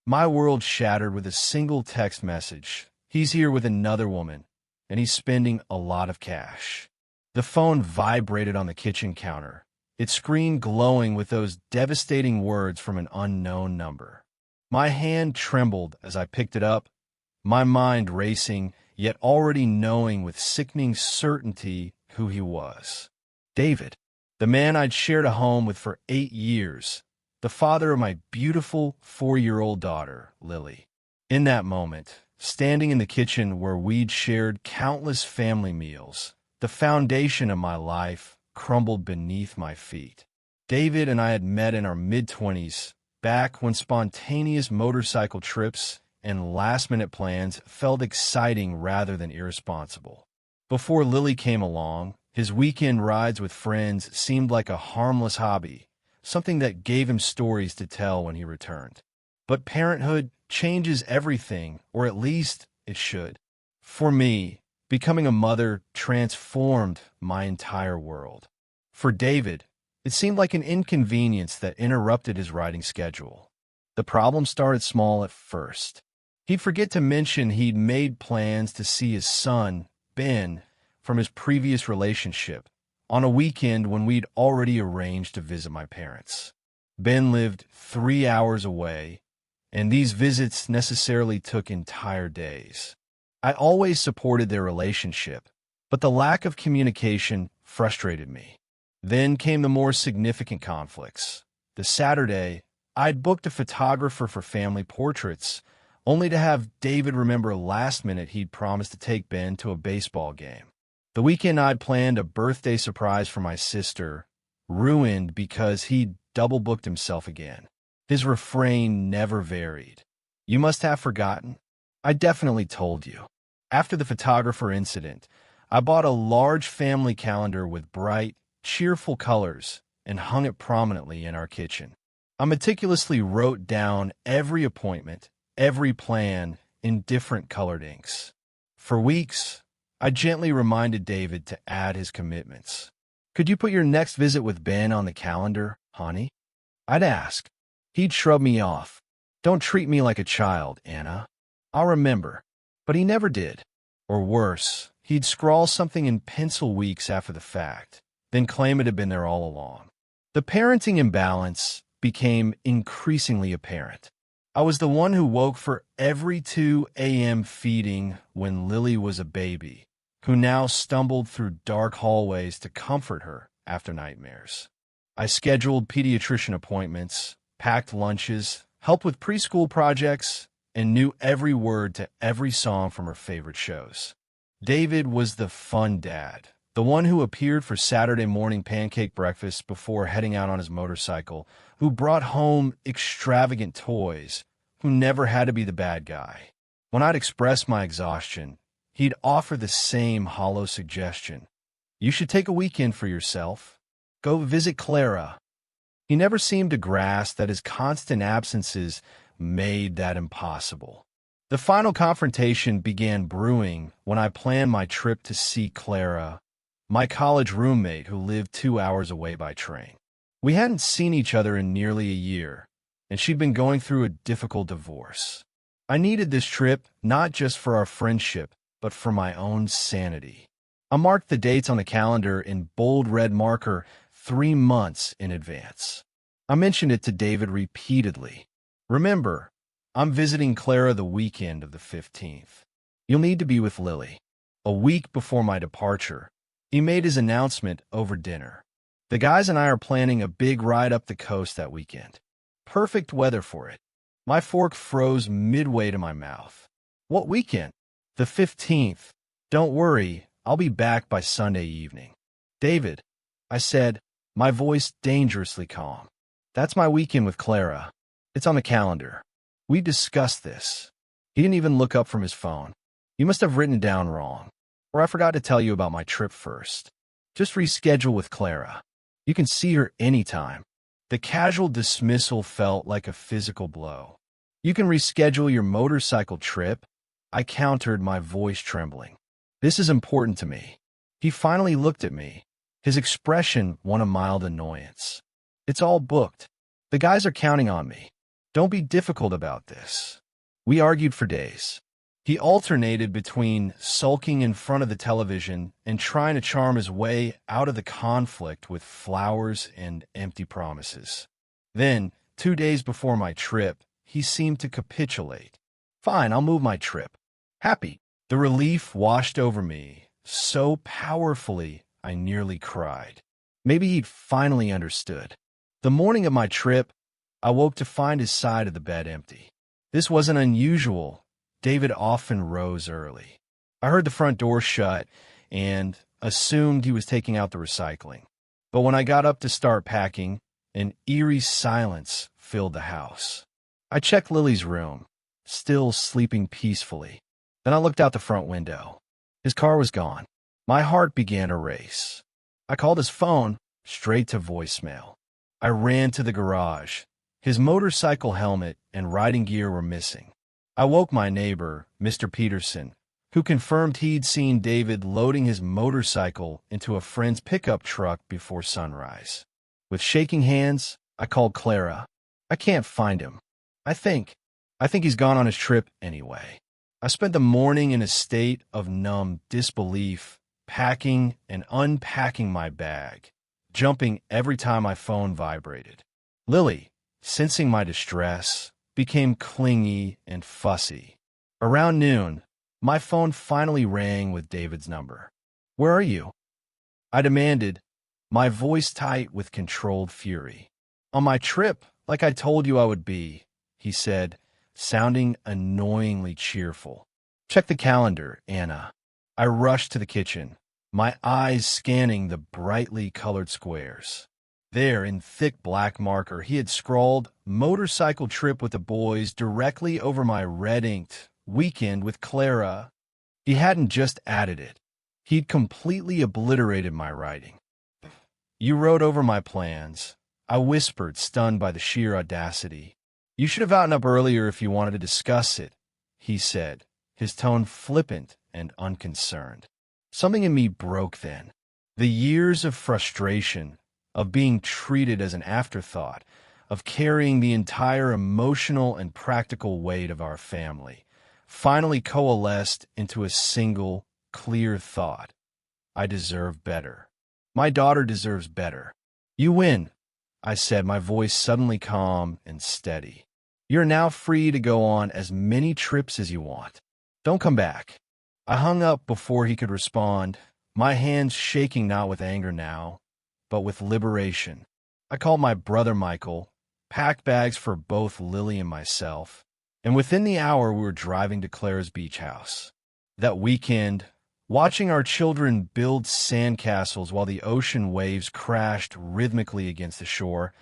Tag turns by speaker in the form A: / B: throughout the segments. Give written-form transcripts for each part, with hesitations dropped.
A: My world shattered with a single text message. He's here with another woman, and he's spending a lot of cash. The phone vibrated on the kitchen counter, its screen glowing with those devastating words from an unknown number. My hand trembled as I picked it up, my mind racing, yet already knowing with sickening certainty who he was. David, the man I'd shared a home with for 8 years, the father of my beautiful 4-year-old daughter, Lily. In that moment, standing in the kitchen where we'd shared countless family meals, the foundation of my life crumbled beneath my feet. David and I had met in our mid-20s, back when spontaneous motorcycle trips and last-minute plans felt exciting rather than irresponsible. Before Lily came along, his weekend rides with friends seemed like a harmless hobby, something that gave him stories to tell when he returned. But parenthood changes everything, or at least it should. For me, becoming a mother transformed my entire world. For David, it seemed like an inconvenience that interrupted his riding schedule. The problem started small at first. He'd forget to mention he'd made plans to see his son, Ben, from his previous relationship, on a weekend when we'd already arranged to visit my parents. Ben lived 3 hours away, and these visits necessarily took entire days. I always supported their relationship, but the lack of communication frustrated me. Then came the more significant conflicts. The Saturday, I'd booked a photographer for family portraits, only to have David remember last minute he'd promised to take Ben to a baseball game. The weekend I'd planned a birthday surprise for my sister, ruined because he'd double-booked himself again. His refrain never varied. "You must have forgotten. I definitely told you." After the photographer incident, I bought a large family calendar with bright, cheerful colors and hung it prominently in our kitchen. I meticulously wrote down every appointment, every plan in different colored inks. For weeks, I gently reminded David to add his commitments. "Could you put your next visit with Ben on the calendar, honey?" I'd ask. He'd shrug me off. "Don't treat me like a child, Anna. I'll remember." But he never did. Or worse, he'd scrawl something in pencil weeks after the fact, then claim it had been there all along. The parenting imbalance became increasingly apparent. I was the one who woke for every 2 a.m. feeding when Lily was a baby, who now stumbled through dark hallways to comfort her after nightmares. I scheduled pediatrician appointments, packed lunches, helped with preschool projects, and knew every word to every song from her favorite shows. David was the fun dad, the one who appeared for Saturday morning pancake breakfast before heading out on his motorcycle, who brought home extravagant toys, who never had to be the bad guy. When I'd express my exhaustion, he'd offer the same hollow suggestion. "You should take a weekend for yourself. Go visit Clara." He never seemed to grasp that his constant absences made that impossible. The final confrontation began brewing when I planned my trip to see Clara, my college roommate who lived 2 hours away by train. We hadn't seen each other in nearly a year, and she'd been going through a difficult divorce. I needed this trip not just for our friendship, but for my own sanity. I marked the dates on the calendar in bold red marker 3 months in advance. I mentioned it to David repeatedly. "Remember, I'm visiting Clara the weekend of the 15th. You'll need to be with Lily." A week before my departure, he made his announcement over dinner. "The guys and I are planning a big ride up the coast that weekend. Perfect weather for it." My fork froze midway to my mouth. "What weekend?" "The 15th. Don't worry, I'll be back by Sunday evening." "David," I said, my voice dangerously calm. "That's my weekend with Clara. It's on the calendar. We discussed this." He didn't even look up from his phone. "You must have written it down wrong. Or I forgot to tell you about my trip first. Just reschedule with Clara. You can see her anytime." The casual dismissal felt like a physical blow. "You can reschedule your motorcycle trip," I countered, my voice trembling. "This is important to me." He finally looked at me, his expression one of mild annoyance. "It's all booked. The guys are counting on me. Don't be difficult about this. We argued for days. He alternated between sulking in front of the television and trying to charm his way out of the conflict with flowers and empty promises. Then, 2 days before my trip, he seemed to capitulate. Fine, I'll move my trip. Happy. The relief washed over me so powerfully I nearly cried. Maybe he'd finally understood. The morning of my trip, I woke to find his side of the bed empty. This wasn't unusual. David often rose early. I heard the front door shut and assumed he was taking out the recycling. But when I got up to start packing, an eerie silence filled the house. I checked Lily's room, still sleeping peacefully. Then I looked out the front window. His car was gone. My heart began to race. I called his phone straight to voicemail. I ran to the garage. His motorcycle helmet and riding gear were missing. I woke my neighbor, Mr. Peterson, who confirmed he'd seen David loading his motorcycle into a friend's pickup truck before sunrise. With shaking hands, I called Clara. I can't find him. I think he's gone on his trip anyway. I spent the morning in a state of numb disbelief, packing and unpacking my bag, jumping every time my phone vibrated. Lily, sensing my distress, became clingy and fussy. Around noon, my phone finally rang with David's number. "Where are you?" I demanded, my voice tight with controlled fury. "On my trip, like I told you I would be," he said, sounding annoyingly cheerful. "Check the calendar, Anna." I rushed to the kitchen, my eyes scanning the brightly colored squares. There, in thick black marker, he had scrawled "motorcycle trip with the boys" directly over my red-inked "weekend with Clara." He hadn't just added it. He'd completely obliterated my writing. "You wrote over my plans," I whispered, stunned by the sheer audacity. "You should have gotten up earlier if you wanted to discuss it," he said, his tone flippant and unconcerned. Something in me broke then. The years of frustration, of being treated as an afterthought, of carrying the entire emotional and practical weight of our family, finally coalesced into a single, clear thought. I deserve better. My daughter deserves better. "You win," I said, my voice suddenly calm and steady. "You're now free to go on as many trips as you want. Don't come back." I hung up before he could respond, my hands shaking not with anger now, but with liberation. I called my brother Michael, packed bags for both Lily and myself, and within the hour we were driving to Clara's beach house. That weekend, watching our children build sandcastles while the ocean waves crashed rhythmically against the shore,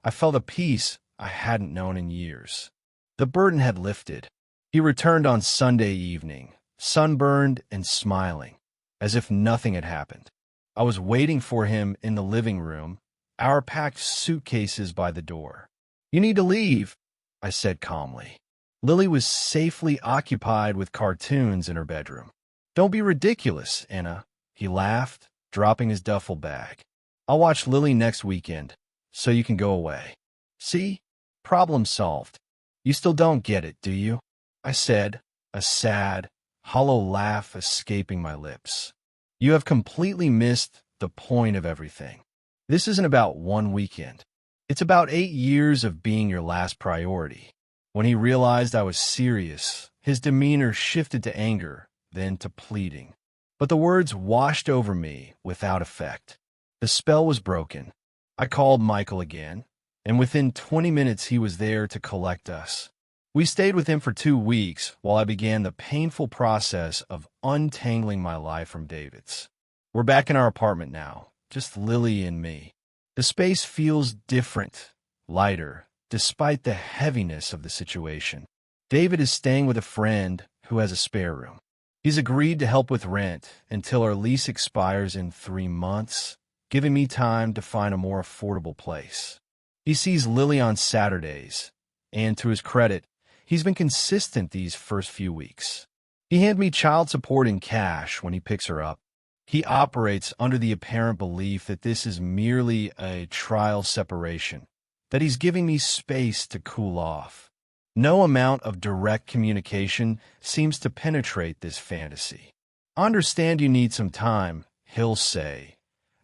A: I felt a peace I hadn't known in years. The burden had lifted. He returned on Sunday evening, sunburned and smiling, as if nothing had happened. I was waiting for him in the living room, our packed suitcases by the door. "You need to leave," I said calmly. Lily was safely occupied with cartoons in her bedroom. "Don't be ridiculous, Anna," he laughed, dropping his duffel bag. "I'll watch Lily next weekend, so you can go away." "See? Problem solved. You still don't get it, do you?" I said, a sad, hollow laugh escaping my lips. "You have completely missed the point of everything. This isn't about one weekend. It's about 8 years of being your last priority." When he realized I was serious, his demeanor shifted to anger, then to pleading. But the words washed over me without effect. The spell was broken. I called Michael again, and within 20 minutes he was there to collect us. We stayed with him for 2 weeks while I began the painful process of untangling my life from David's. We're back in our apartment now, just Lily and me. The space feels different, lighter, despite the heaviness of the situation. David is staying with a friend who has a spare room. He's agreed to help with rent until our lease expires in 3 months, giving me time to find a more affordable place. He sees Lily on Saturdays, and to his credit, he's been consistent these first few weeks. He hands me child support in cash when he picks her up. He operates under the apparent belief that this is merely a trial separation, that he's giving me space to cool off. No amount of direct communication seems to penetrate this fantasy. "I understand you need some time," he'll say,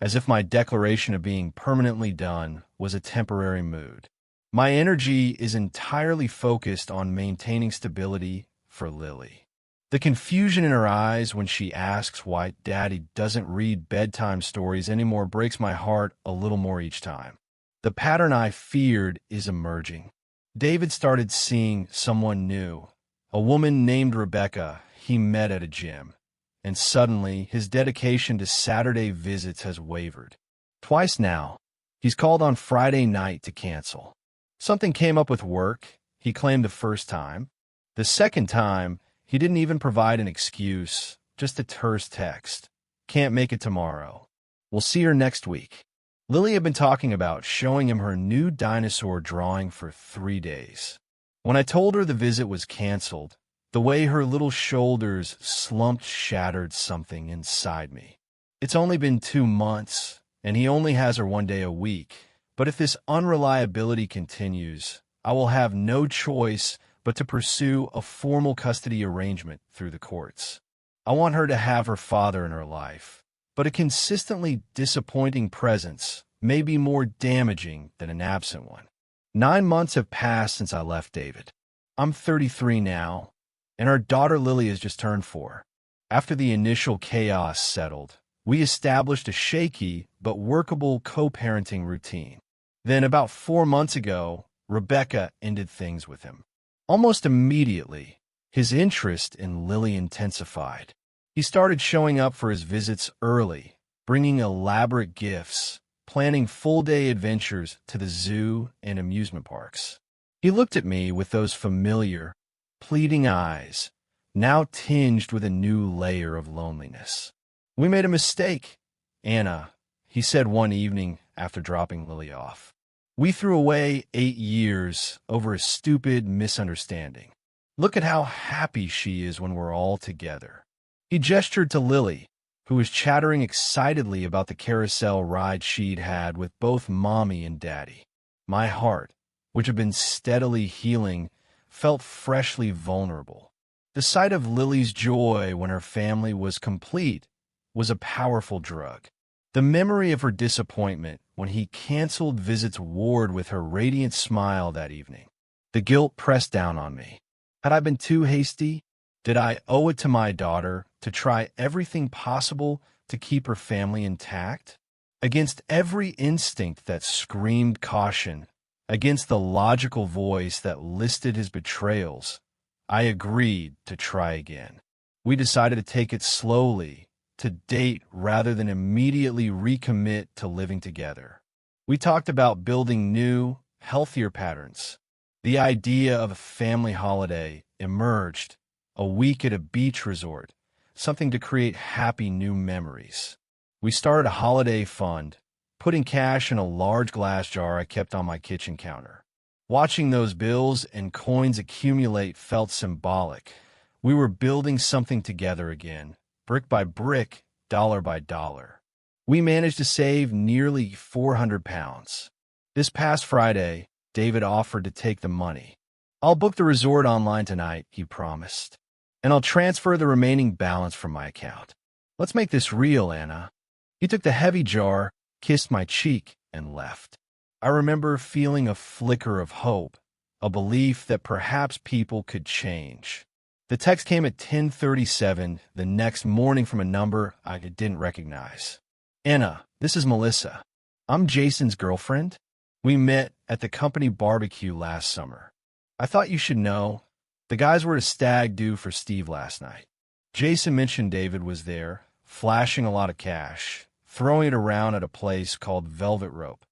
A: as if my declaration of being permanently done was a temporary mood. My energy is entirely focused on maintaining stability for Lily. The confusion in her eyes when she asks why Daddy doesn't read bedtime stories anymore breaks my heart a little more each time. The pattern I feared is emerging. David started seeing someone new, a woman named Rebecca he met at a gym, and suddenly his dedication to Saturday visits has wavered. Twice now, he's called on Friday night to cancel. Something came up with work, he claimed the first time. The second time, he didn't even provide an excuse, just a terse text. "Can't make it tomorrow. We'll see her next week." Lily had been talking about showing him her new dinosaur drawing for 3 days. When I told her the visit was canceled, the way her little shoulders slumped shattered something inside me. It's only been 2 months, and he only has her 1 day a week. But if this unreliability continues, I will have no choice but to pursue a formal custody arrangement through the courts. I want her to have her father in her life, but a consistently disappointing presence may be more damaging than an absent one. 9 months have passed since I left David. I'm 33 now, and our daughter Lily has just turned 4. After the initial chaos settled, we established a shaky but workable co-parenting routine. Then, about 4 months ago, Rebecca ended things with him. Almost immediately, his interest in Lily intensified. He started showing up for his visits early, bringing elaborate gifts, planning full-day adventures to the zoo and amusement parks. He looked at me with those familiar, pleading eyes, now tinged with a new layer of loneliness. "We made a mistake, Anna," he said one evening after dropping Lily off. "We threw away 8 years over a stupid misunderstanding. Look at how happy she is when we're all together." He gestured to Lily, who was chattering excitedly about the carousel ride she'd had with both Mommy and Daddy. My heart, which had been steadily healing, felt freshly vulnerable. The sight of Lily's joy when her family was complete was a powerful drug. The memory of her disappointment when he canceled visits warred with her radiant smile that evening. The guilt pressed down on me. Had I been too hasty? Did I owe it to my daughter to try everything possible to keep her family intact? Against every instinct that screamed caution, against the logical voice that listed his betrayals, I agreed to try again. We decided to take it slowly, to date rather than immediately recommit to living together. We talked about building new, healthier patterns. The idea of a family holiday emerged, a week at a beach resort, something to create happy new memories. We started a holiday fund, putting cash in a large glass jar I kept on my kitchen counter. Watching those bills and coins accumulate felt symbolic. We were building something together again, brick by brick, dollar by dollar. We managed to save nearly 400 pounds. This past Friday, David offered to take the money. "I'll book the resort online tonight," he promised, "and I'll transfer the remaining balance from my account. Let's make this real, Anna." He took the heavy jar, kissed my cheek, and left. I remember feeling a flicker of hope, a belief that perhaps people could change. The text came at 10:37 the next morning from a number I didn't recognize. "Anna, this is Melissa. I'm Jason's girlfriend. We met at the company barbecue last summer. I thought you should know. The guys were at a stag do for Steve last night. Jason mentioned David was there, flashing a lot of cash, throwing it around at a place called Velvet Rope.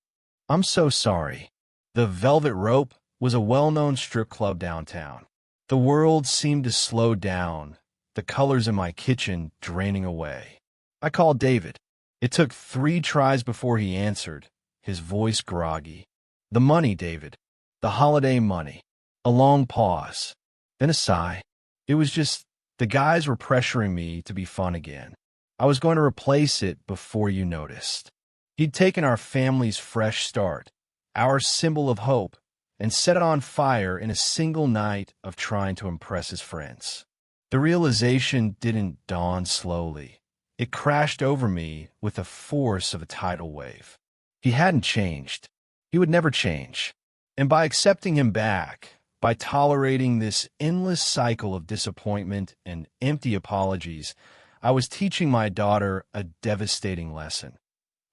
A: I'm so sorry." The Velvet Rope was a well-known strip club downtown. The world seemed to slow down, the colors in my kitchen draining away. I called David. It took 3 tries before he answered, his voice groggy. "The money, David. The holiday money." A long pause, then a sigh. It was just, the guys were pressuring me to be fun again. I was going to replace it before you noticed. He'd taken our family's fresh start, our symbol of hope, and set it on fire in a single night of trying to impress his friends. The realization didn't dawn slowly. It crashed over me with the force of a tidal wave. He hadn't changed. He would never change. And by accepting him back, by tolerating this endless cycle of disappointment and empty apologies, I was teaching my daughter a devastating lesson.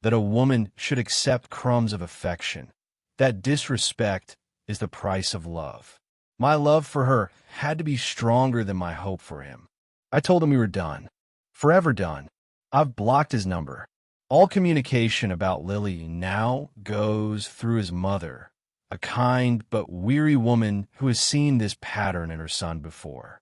A: That a woman should accept crumbs of affection. That disrespect is the price of love. My love for her had to be stronger than my hope for him. I told him we were done. Forever done. I've blocked his number. All communication about Lily now goes through his mother, a kind but weary woman who has seen this pattern in her son before.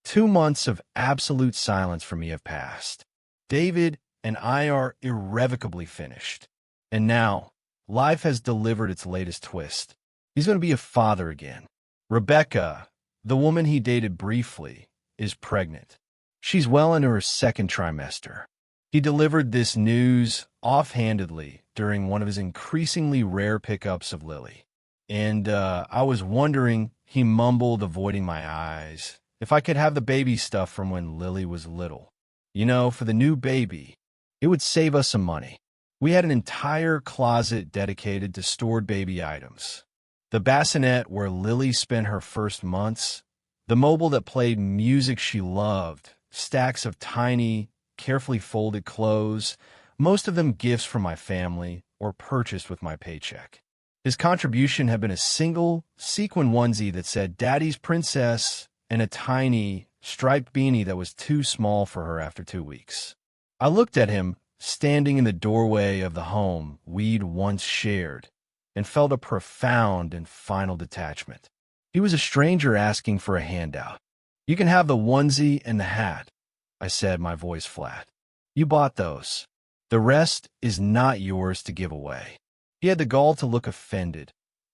A: 2 months of absolute silence for me have passed. David and I are irrevocably finished. And now, life has delivered its latest twist. He's going to be a father again. Rebecca, the woman he dated briefly, is pregnant. She's well into her second trimester. He delivered this news offhandedly during one of his increasingly rare pickups of Lily. And I was wondering, he mumbled, avoiding my eyes, if I could have the baby stuff from when Lily was little. You know, for the new baby, it would save us some money. We had an entire closet dedicated to stored baby items. The bassinet where Lily spent her first months, the mobile that played music she loved, stacks of tiny, carefully folded clothes, most of them gifts from my family or purchased with my paycheck. His contribution had been a single sequin onesie that said "Daddy's Princess" and a tiny, striped beanie that was too small for her after 2 weeks. I looked at him, standing in the doorway of the home we'd once shared, and felt a profound and final detachment. He was a stranger asking for a handout. "You can have the onesie and the hat," I said, my voice flat. "You bought those. The rest is not yours to give away." He had the gall to look offended,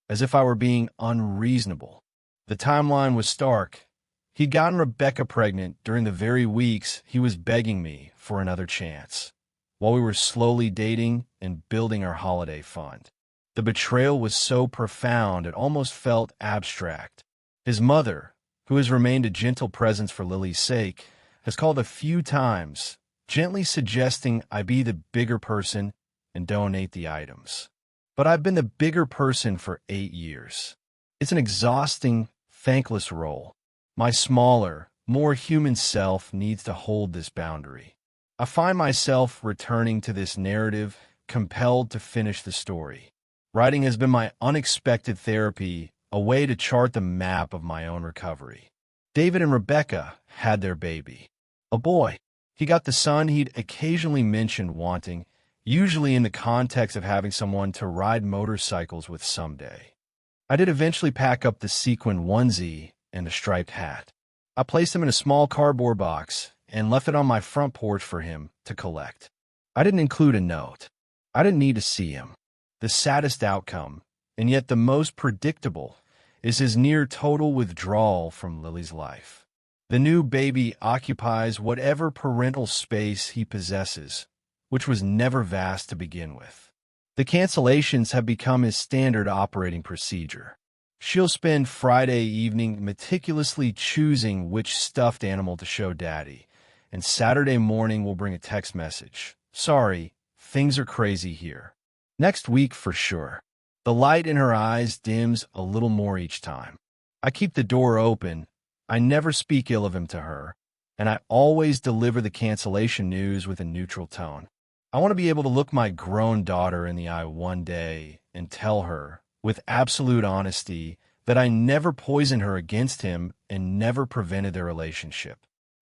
A: as if I were being unreasonable. The timeline was stark. He'd gotten Rebecca pregnant during the very weeks he was begging me for another chance, while we were slowly dating and building our holiday fund. The betrayal was so profound it almost felt abstract. His mother, who has remained a gentle presence for Lily's sake, has called a few times, gently suggesting I be the bigger person and donate the items. But I've been the bigger person for 8 years. It's an exhausting, thankless role. My smaller, more human self needs to hold this boundary. I find myself returning to this narrative, compelled to finish the story. Writing has been my unexpected therapy, a way to chart the map of my own recovery. David and Rebecca had their baby. A boy. He got the son he'd occasionally mentioned wanting, usually in the context of having someone to ride motorcycles with someday. I did eventually pack up the sequin onesie and the striped hat. I placed them in a small cardboard box and left it on my front porch for him to collect. I didn't include a note. I didn't need to see him. The saddest outcome, and yet the most predictable, is his near total withdrawal from Lily's life. The new baby occupies whatever parental space he possesses, which was never vast to begin with. The cancellations have become his standard operating procedure. She'll spend Friday evening meticulously choosing which stuffed animal to show Daddy, and Saturday morning will bring a text message. "Sorry, things are crazy here." Next week for sure. The light in her eyes dims a little more each time. I keep the door open. I never speak ill of him to her, and I always deliver the cancellation news with a neutral tone. I want to be able to look my grown daughter in the eye one day and tell her, with absolute honesty, that I never poisoned her against him and never prevented their relationship.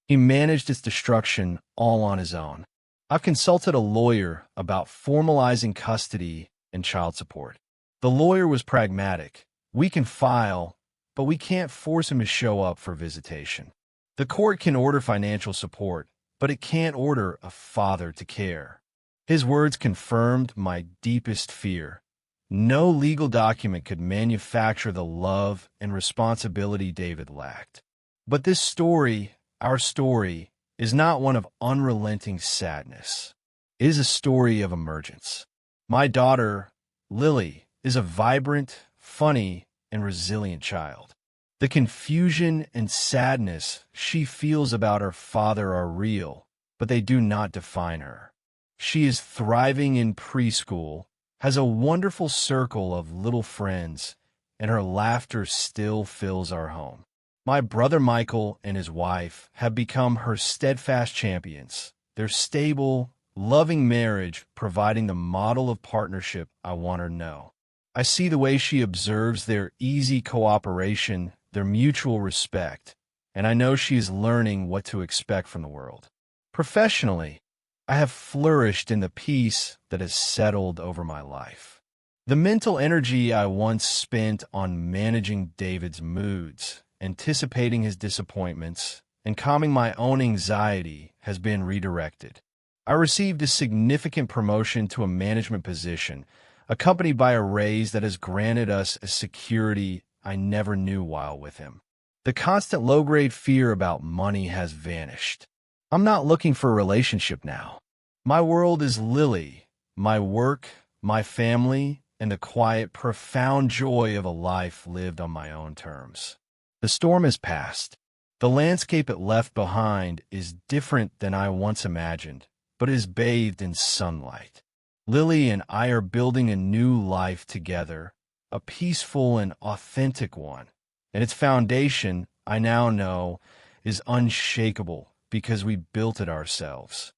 A: He managed its destruction all on his own. I've consulted a lawyer about formalizing custody and child support. The lawyer was pragmatic. We can file, but we can't force him to show up for visitation. The court can order financial support, but it can't order a father to care. His words confirmed my deepest fear. No legal document could manufacture the love and responsibility David lacked. But this story, our story, is not one of unrelenting sadness. It is a story of emergence. My daughter, Lily, is a vibrant, funny, and resilient child. The confusion and sadness she feels about her father are real, but they do not define her. She is thriving in preschool, has a wonderful circle of little friends, and her laughter still fills our home. My brother Michael and his wife have become her steadfast champions. Their stable, loving marriage providing the model of partnership I want her to know. I see the way she observes their easy cooperation, their mutual respect, and I know she is learning what to expect from the world. Professionally, I have flourished in the peace that has settled over my life. The mental energy I once spent on managing David's moods, anticipating his disappointments, and calming my own anxiety has been redirected. I received a significant promotion to a management position, accompanied by a raise that has granted us a security I never knew while with him. The constant low-grade fear about money has vanished. I'm not looking for a relationship now. My world is Lily, my work, my family, and the quiet, profound joy of a life lived on my own terms. The storm has passed. The landscape it left behind is different than I once imagined, but is bathed in sunlight. Lily and I are building a new life together, a peaceful and authentic one, and its foundation, I now know, is unshakable because we built it ourselves.